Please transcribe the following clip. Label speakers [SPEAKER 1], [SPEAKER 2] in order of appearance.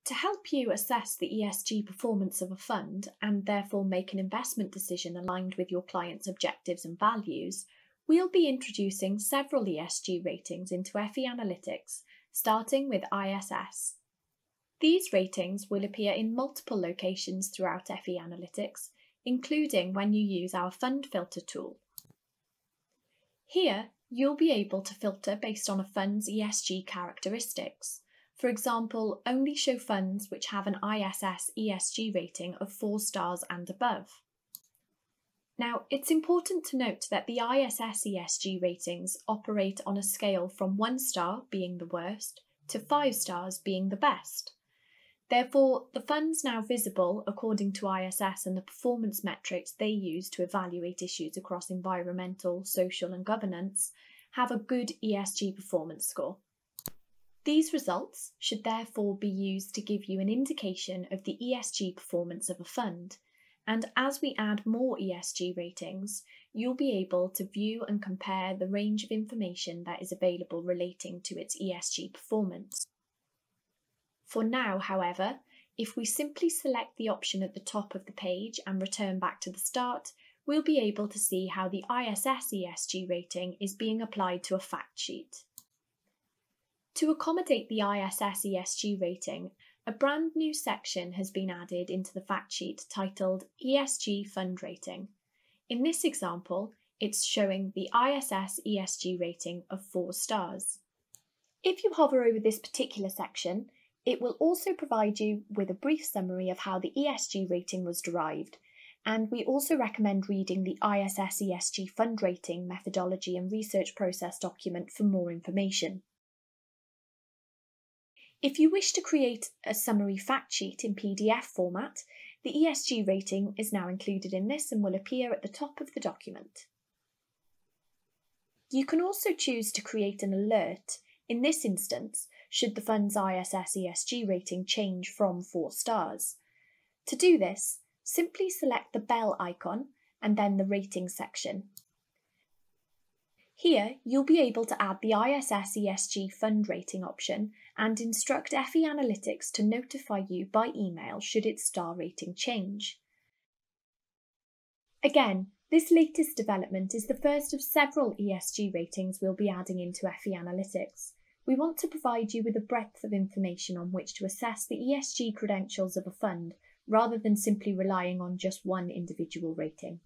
[SPEAKER 1] To help you assess the ESG performance of a fund and therefore make an investment decision aligned with your client's objectives and values, we'll be introducing several ESG ratings into FE Analytics, starting with ISS. These ratings will appear in multiple locations throughout FE Analytics, including when you use our Fund Filter tool. Here, you'll be able to filter based on a fund's ESG characteristics. For example, only show funds which have an ISS ESG rating of 4 stars and above. Now, it's important to note that the ISS ESG ratings operate on a scale from 1 star being the worst to 5 stars being the best. Therefore, the funds now visible according to ISS and the performance metrics they use to evaluate issues across environmental, social and governance have a good ESG performance score. These results should therefore be used to give you an indication of the ESG performance of a fund, and as we add more ESG ratings, you'll be able to view and compare the range of information that is available relating to its ESG performance. For now, however, if we simply select the option at the top of the page and return back to the start, we'll be able to see how the ISS ESG rating is being applied to a fact sheet. To accommodate the ISS ESG rating, a brand new section has been added into the fact sheet titled ESG Fund Rating. In this example, it's showing the ISS ESG rating of 4 stars. If you hover over this particular section, it will also provide you with a brief summary of how the ESG rating was derived, and we also recommend reading the ISS ESG Fund Rating Methodology and Research Process document for more information. If you wish to create a summary fact sheet in PDF format, the ESG rating is now included in this and will appear at the top of the document. You can also choose to create an alert, in this instance, should the fund's ISS ESG rating change from 4 stars. To do this, simply select the bell icon and then the rating section. Here, you'll be able to add the ISS ESG Fund Rating option and instruct FE Analytics to notify you by email should its star rating change. Again, this latest development is the first of several ESG ratings we'll be adding into FE Analytics. We want to provide you with a breadth of information on which to assess the ESG credentials of a fund, rather than simply relying on just one individual rating.